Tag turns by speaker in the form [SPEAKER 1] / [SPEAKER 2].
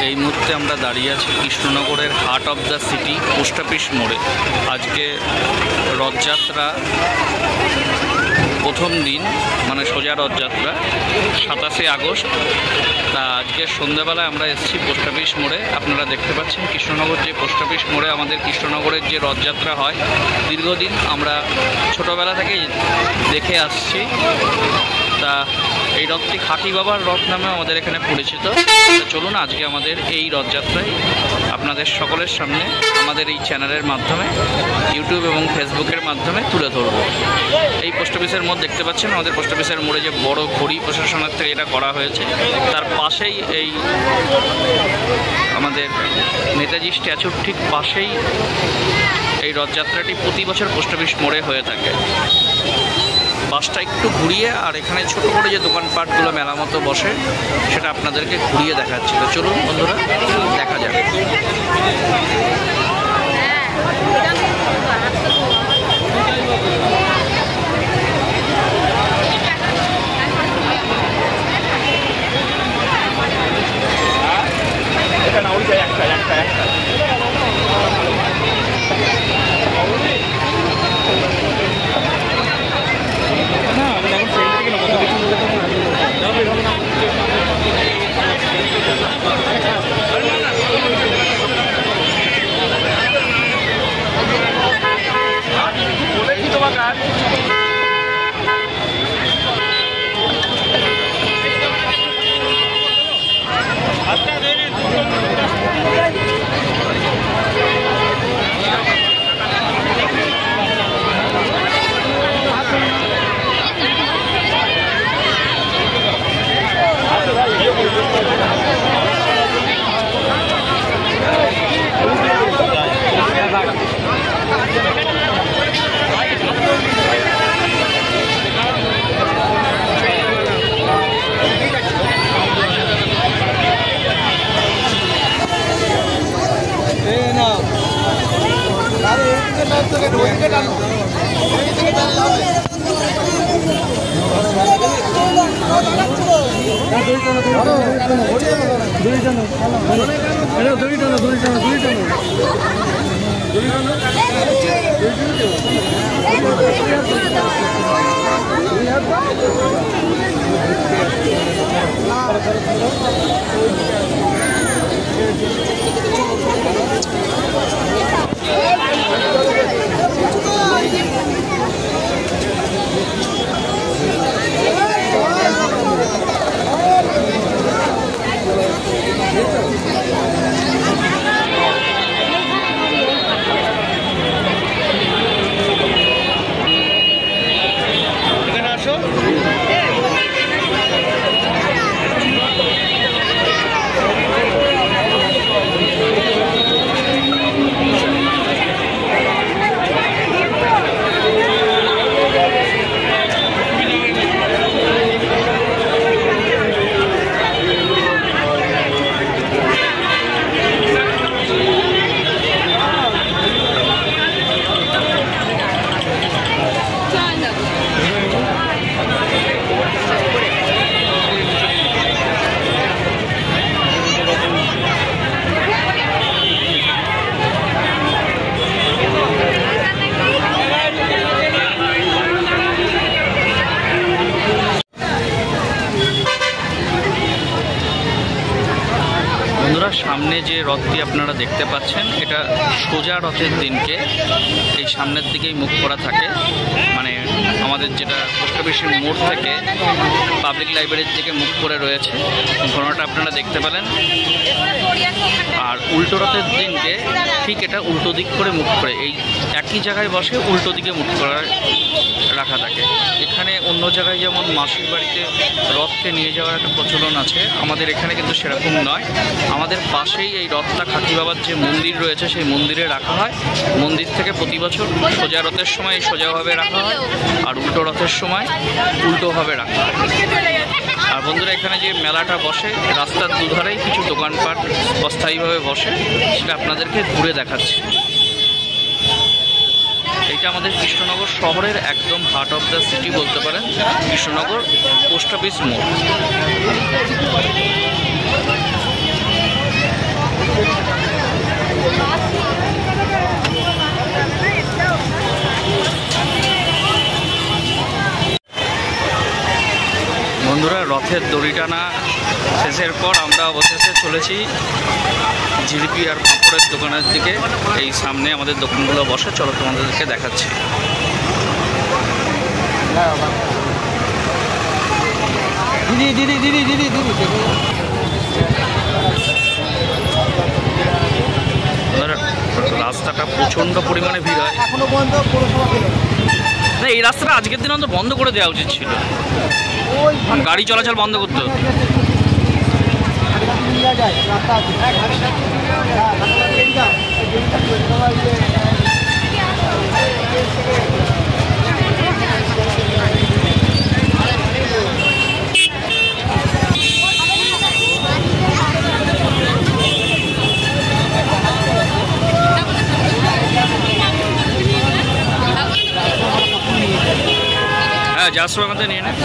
[SPEAKER 1] এই মুহূর্তে আমরা দাঁড়িয়ে আছি কৃষ্ণনগরের heart of the city post office মোড়ে। আজকে রথযাত্রা প্রথম দিন, মানে সোজা রথযাত্রা 27শে আগস্ট। তা আজকে সন্ধ্যাবেলায় আমরা এসেছি পোস্ট অফিস মোড়ে। আপনারা দেখতে পাচ্ছেন কৃষ্ণনগর যে পোস্ট অফিস মোড়ে আমাদের কৃষ্ণনগরের যে রথযাত্রা হয়, দীর্ঘদিন আমরা ছোটোবেলা থেকেই দেখে আসছি। তা এই রথটি খাঁটি বাবার রথ নামে আমাদের এখানে পরিচিত। চলুন আজকে আমাদের এই রথযাত্রায় আপনাদের সকলের সামনে আমাদের এই চ্যানেলের মাধ্যমে, ইউটিউব এবং ফেসবুকের মাধ্যমে তুলে ধরব। এই পোস্ট অফিসের মোড় দেখতে পাচ্ছেন, আমাদের পোস্ট অফিসের মোড়ে যে বড় ঘড়ি প্রশাসনের থেকে এটা করা হয়েছে, তার পাশেই এই আমাদের নেতাজি স্ট্যাচুর ঠিক পাশেই এই রথযাত্রাটি প্রতি বছর পোস্ট অফিস মোড়ে হয়ে থাকে। বাসটা একটু ঘুরিয়ে আর এখানে ছোট করে যে দোকানপাটগুলো মেলা মতো বসে সেটা আপনাদেরকে ঘুরিয়ে দেখাচ্ছি। তো চলুন বন্ধুরা, দেখা যাক। সামনে যে রথটি আপনারা দেখতে পাচ্ছেন, এটা সোজা রথের দিনকে এই সামনের দিকেই মুখ করা থাকে। মানে আমাদের যেটা পোস্ট অফিসের মোড় থেকে পাবলিক লাইব্রেরির দিকে মুখ করে রয়েছে, ঘটনাটা আপনারা দেখতে পেলেন। আর উল্টো রথের দিনকে ঠিক এটা উল্টো দিক করে মুখ করে এই একই জায়গায় বসে উল্টো দিকে মুখ করা রাখা থাকে। এখানে অন্য জায়গায় যেমন মাসির বাড়িতে রথকে নিয়ে যাওয়ার একটা প্রচলন আছে, আমাদের এখানে কিন্তু সেরকম নয়। আমাদের পাশেই এই রথটা খাঁটি বাবার যে মন্দির রয়েছে সেই মন্দিরে রাখা হয়। মন্দির থেকে প্রতি বছর সোজা রথের সময় সোজাভাবে রাখা হয়, আর উল্টো রথের সময় উল্টোভাবে রাখা হয়। আর বন্ধুরা, এখানে যে মেলাটা বসে রাস্তার দুধারেই কিছু দোকানপাট অস্থায়ীভাবে বসে, সেটা আপনাদেরকে ঘুরে দেখাচ্ছি। এটা আমাদের কৃষ্ণনগর শহরের একদম হার্ট অফ দ্য সিটি বলতে পারেন, কৃষ্ণনগর পোস্ট অফিস মোড়। বন্ধুরা, রথের দড়ি টানা শেষের পর আমরা অবশেষে চলেছি জিলিপি আর পাঁপড়ের দোকানের দিকে। এই সামনে আমাদের দোকানগুলো বসে, চলো তোমাদেরকে দেখাচ্ছি। রাস্তাটা প্রচণ্ড পরিমাণে ভিড় হয়। না, এই রাস্তাটা আজকের দিন অন্তত বন্ধ করে দেওয়া উচিত ছিল, গাড়ি চলাচল বন্ধ করতে হতো। হ্যাঁ, যার সময় আমাদের নিয়ে নেয়।